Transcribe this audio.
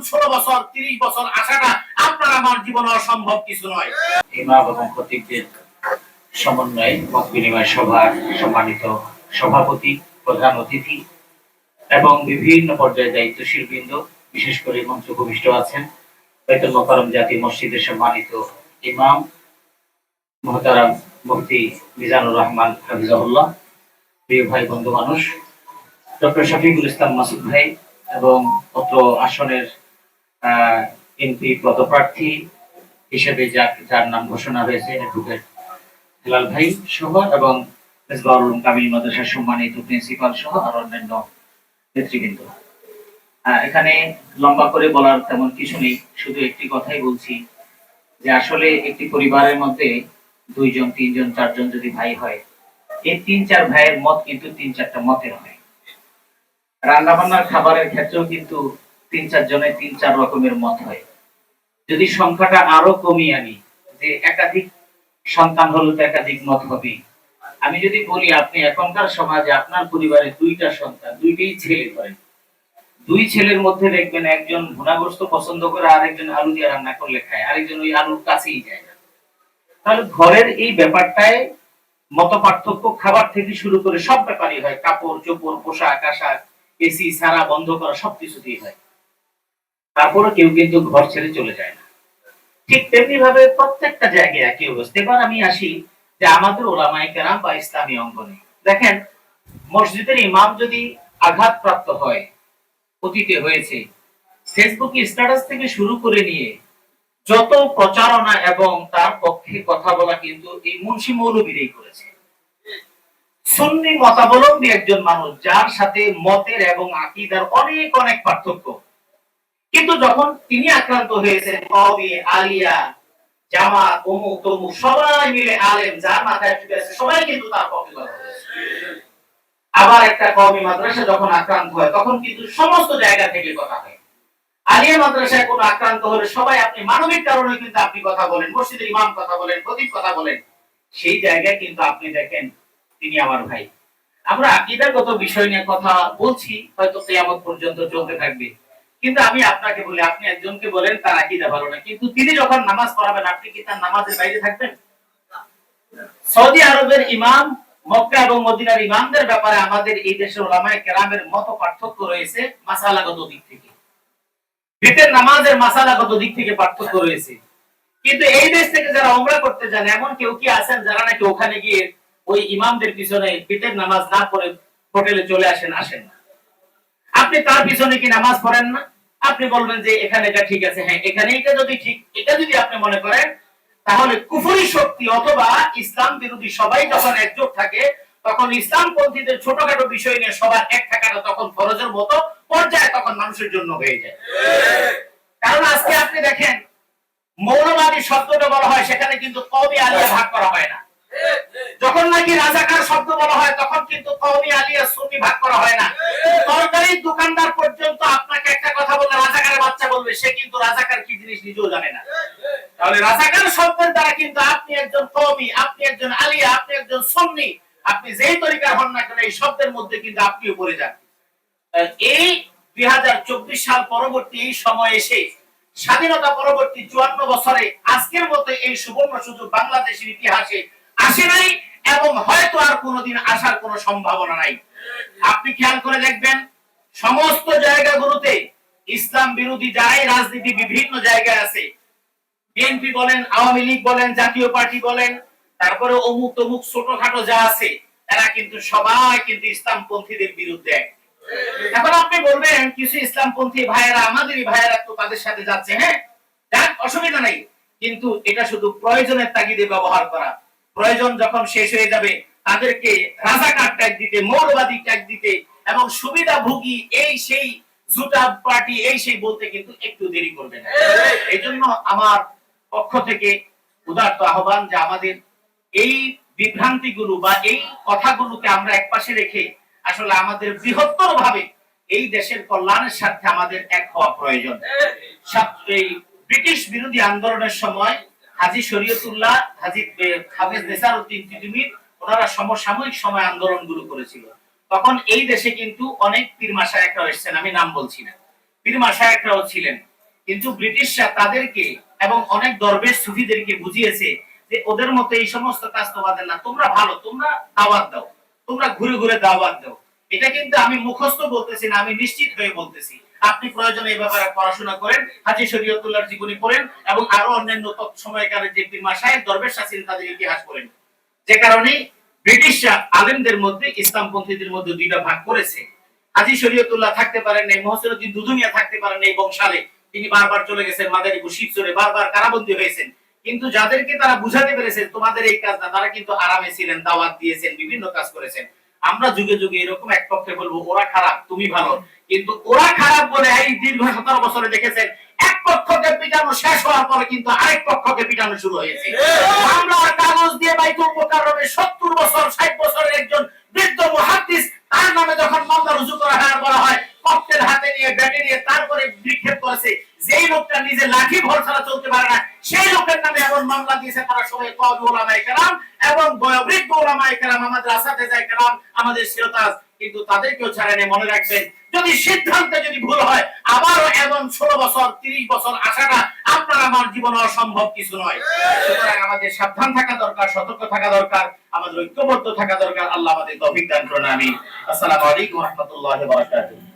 16 বছর 30 বছর আসাটা আপনার আমার জীবনে অসম্ভব কিছু নয়। ইমাম এবং খতিবদের সমন্বয়ে মত বিনিময় সভার সম্মানিত সভাপতি, প্রধান অতিথি এবং বিভিন্ন পর্যায়ে দায়িত্বশীল বৃন্দ, বিশেষ করে মঞ্চ ভূমিষ্ঠ আছেন বাইতুল মোকাররম জাতি মসজিদের সম্মানিত ইমাম মুহতারাম মুফতি মিজানুর রহমান হাফিজাহুল্লাহ, প্রিয় ভাই বন্ধু মানুষ, ডক্টর শফিকুল ইসলাম মাসুদ ভাই এবং অত্র আসনের এমপি পদপ্রার্থী হিসেবে যার নাম ঘোষণা হয়েছে অ্যাডভোকেট হেলাল ভাই সহ এবং মেজবাহুল উলুম কামিল মাদ্রাসার সম্মানিত প্রিন্সিপাল সহ আর অন্যান্য নেতৃবৃন্দ। এখানে লম্বা করে বলার তেমন কিছু নেই, শুধু একটি কথাই বলছি যে আসলে একটি পরিবারের মধ্যে 2 জন 3 জন 4 জন যদি ভাই হয়, এই 3-4 ভাইয়ের মত কিন্তু 3-4টা মতের হয়। রান্না বান্নার খাবারের ক্ষেত্রেও কিন্তু 3-4 জনের 3-4 রকমের মত হয়। যদি সংখ্যাটা আরো কমিয়ে আনি যে একাধিক সন্তান হলে তো একাধিক মত হবে। আমি যদি বলি আপনি এখনকার সমাজে আপনার পরিবারে 2টা সন্তান, 2টেই ছেলে করেন, 2 ছেলের মধ্যে দেখবেন একজন ভুনাগ্রস্ত পছন্দ করে, আরেকজন আলু দিয়ে রান্না করলে খায়, আরেকজন ওই আলুর কাছেই যায় না। তাহলে ঘরের এই ব্যাপারটায় মত পার্থক্য খাবার থেকে শুরু করে সব ব্যাপারই হয়, কাপড় চোপড় পোশাক আশাক এসি সারা বন্ধ করা সবকিছুতেই হয়। তারপরে কেউ কিন্তু ঘর ছেড়ে চলে যায় না। ঠিক তেমনি ভাবে প্রত্যেকটা জায়গায় একই অবস্থা। এবার আমি আসি যে আমাদের ওলামায়ে কেরাম বা ইসলামী অঙ্গনে দেখেন, মসজিদের ইমাম যদি আঘাতপ্রাপ্ত হয়, অতীতে হয়েছে, ফেসবুকে স্ট্যাটাস থেকে শুরু করে নিয়ে যত প্রচারণা এবং তার পক্ষে কথা বলা কিন্তু এই মুন্সি মৌলবীরাই করেছে। সুন্নি মতাবলম্বী একজন মানুষ যার সাথে মতের এবং আকীদার অনেক অনেক পার্থক্য, কিন্তু যখন তিনি আক্রান্ত হয়েছেন কওমি আলিয়া জামাত অমুক তমুক সবাই মিলে আলেম যার মাথায় টুপি আছে সবাই কিন্তু তার পক্ষে কথা বলেছে। আবার একটা কওমি মাদ্রাসা যখন আক্রান্ত হয় তখন কিন্তু সমস্ত জায়গা থেকে কথা হয়। আলিয়া মাদ্রাসায় কোনো আক্রান্ত হলে সবাই, আপনি মানবিক কারণে কিন্তু আপনি কথা বলেন, মসজিদের ইমাম কথা বলেন, খতিব কথা বলেন, সেই জায়গায় কিন্তু আপনি দেখেন তিনি আমার ভাই। আমরা আকীদাগত বিষয় নিয়ে কথা বলছি, হয়তো কিয়ামত পর্যন্ত চলতে থাকবে, কিন্তু আমি আপনাকে বলি, আপনি একজনকে বলেন তার আকীদা ভালো না, কিন্তু তিনি যখন নামাজ পড়াবেন আপনি কি তার নামাজের বাইরে থাকবেন? সৌদি আরবের ইমাম, মক্কা এবং মদিনার ইমামদের ব্যাপারে আমাদের এই দেশের উলামায়ে কেরামের মত পার্থক্য রয়েছে মাসালাগত দিক থেকে, বিতের নামাজের মাসালাগত দিক থেকে পার্থক্য রয়েছে। কিন্তু এই দেশ থেকে যারা উমরা করতে যান, এমন কেউ কি আছেন যারা নাকি ওখানে গিয়ে ওই ইমামদের পিছনে বিতের নামাজ না পড়ে হোটেলে চলে আসেন না? আপনি তার পিছনে কি নামাজ পড়েন না? আপনি বলবেন যে এখানে এটা ঠিক আছে, হ্যাঁ এখানে এটা যদি ঠিক, এটা যদি আপনি মনে করেন, তাহলে কুফরি শক্তি অথবা ইসলাম বিরোধী সবাই যখন একজোট থাকে তখন ইসলাম পন্থীদের ছোটখাটো বিষয় নিয়ে সবার এক থাকাটা তখন ফরজের মতো পর্যায়ে তখন মানুষের জন্য হয়ে যায়। কারণ আজকে আপনি দেখেন, মৌলবাদী শব্দটা বলা হয় সেখানে কিন্তু কওমি আলিয়া ভাগ করা হয় না। যখন নাকি রাজাকার শব্দ বলা হয় তখন কিন্তু কওমি আলিয়া সুন্নি ভাগ করা হয় না। তরকারি দোকানদার পর্যন্ত আপনাকে একটা কথা বললে রাজাকারের বাচ্চা বলবে, সে কিন্তু রাজাকার কি জিনিস নিজেও জানে না। তাহলে রাজাকার শব্দের দ্বারা কিন্তু আপনি একজন কওমি, আপনি একজন আলিয়া, আপনি একজন সুন্নি, আপনি যেই তরিকার হন না কেন এই শব্দের মধ্যে কিন্তু আপনিও পড়ে যান। এই 2024 সাল পরবর্তী এই সময় এসে স্বাধীনতা পরবর্তী 54 বছরে আজকের মতো এই সুবর্ণ সুযোগ বাংলাদেশের ইতিহাসে আসে নাই এবং হয়তো আর কোনোদিন আসার কোনো সম্ভাবনা নাই। আপনি খেয়াল করে দেখবেন, সমস্ত জায়গাগুলোতে ইসলাম বিরোধী যারাই রাজনীতি বিভিন্ন জায়গায় আছে, বিএনপি বলেন, আওয়ামী লীগ বলেন, জাতীয় পার্টি বলেন, তারপরে অমুক তমুক ছোটখাটো যা আছে, এরা কিন্তু সবাই কিন্তু ইসলামপন্থীদের বিরুদ্ধে। এখন আপনি বলবেন কিছু ইসলামপন্থী ভাইয়েরা, আমাদেরই ভাইয়েরা তো তাদের সাথে যাচ্ছে, হ্যাঁ যাক অসুবিধা নাই, কিন্তু এটা শুধু প্রয়োজনের তাগিদে ব্যবহার করা। প্রয়োজন যখন শেষ হয়ে যাবে তাদেরকে রাজাকার ট্যাগ দিতে, মৌলবাদী ট্যাগ দিতে এবং সুবিধাভোগী এই সেই জুটা পার্টি এই সেই বলতে কিন্তু একটু দেরি করবে না। এই জন্য আমার পক্ষ থেকে উদাত্ত আহ্বান যে আমাদের এই বিভ্রান্তিগুলো বা এই কথাগুলোকে আমরা একপাশে রেখে আসলে আমাদের বৃহত্তর ভাবে এই দেশের কল্যাণের স্বার্থে আমাদের এক হওয়া প্রয়োজন। এই ব্রিটিশ বিরোধী আন্দোলনের সময় হাজী শরীয়তুল্লাহ, হাফেজ নেসারউদ্দিন তিতুমির, ওনারা সমসাময়িক সময় আন্দোলনগুলো করেছিল। তখন এই দেশে কিন্তু অনেক পীর মাশায়েখরা এসেছেন, আমি নাম বলছি না, পীর মাশায়েখরাও ছিলেন। কিন্তু ব্রিটিশরা তাদেরকে এবং অনেক দরবেশ সুফিদেরকে বুঝিয়েছে যে ওদের মতো এই সমস্ত কাজ তোমাদের না, তোমরা ভালো, তোমরা দাওয়াত দাও, তোমরা ঘুরে ঘুরে দাওয়াত দাও। এটা কিন্তু আমি মুখস্থ বলতেছি না, আমি নিশ্চিত হয়ে বলতেছি। আপনি প্রয়োজনে এই ব্যাপারে পড়াশোনা করেন, হাজী শরীয়তুল্লাহর জীবনী পড়েন এবং আরো অন্যান্য সময়কারের যে পীর মাশায়েখ দরবেশ আছেন তাদের ইতিহাস পড়েন। যে কারণে ব্রিটিশরা আলেমদের মধ্যে ইসলামপন্থীদের মধ্যে দুইটা ভাগ করেছে। হাজী শরীয়তুল্লাহ থাকতে পারেন নাই, মহসিনুদ্দিন দুদুমিয়া থাকতে পারেন নাই বংশালে, তিনি বারবার চলে গেছেন মাদারীপুর শিবচরে, বারবার কারাবন্দী হয়েছেন। কিন্তু যাদেরকে তারা বুঝাতে পেরেছে তোমাদের এই কাজ না, তারা কিন্তু আরামে ছিলেন, দাওয়াত দিয়েছেন, বিভিন্ন কাজ করেছেন। আমরা যুগে যুগে এরকম এক পক্ষে বলবো ওরা খারাপ তুমি ভালো, কিন্তু ওরা খারাপ বলে এই দীর্ঘ 17 বছরে দেখেছেন এক পক্ষকে পিটানো শেষ হওয়ার পরে কিন্তু আরেক পক্ষকে পিটানো শুরু হয়েছে। মামলার কাগজ দিয়ে বাইতুল মুকাররমে 70 বছর 60 বছরের একজন বৃদ্ধ মুহাদ্দিস, তার নামে যখন মামলা রুজু করা হয়, ককটেল হাতে নিয়ে ব্যাটে নিয়ে তারপরে বিক্ষেপ করেছে। যেই লোকটা নিজে লাঠি ভর ছাড়া চলতে পারে না, সেই লোকের নামে এমন মামলা দিয়েছে তারা সবাই কওমি উলামায়ে কেরাম এবং বয়োবৃদ্ধ উলামায়ে কেরাম, আমাদের আসাতেজায়ে কেরাম, আমাদের শিরতাজ, কিন্তু তাদেরকেও ছাড়েনি। মনে রাখবেন, যদি সিদ্ধান্তে যদি ভুল হয়, আবারও এমন 16 বছর 30 বছর আসাটা আপনার আমার জীবনে অসম্ভব কিছু নয়। সুতরাং আমাদের সাবধান থাকা দরকার, সতর্ক থাকা দরকার, আমাদের ঐক্যবদ্ধ থাকা দরকার। আল্লাহ আমাদের তৌফিক দান করুন, আমিন। আসসালামু আলাইকুম ওয়া রাহমাতুল্লাহি ওয়া বারাকাতুহু।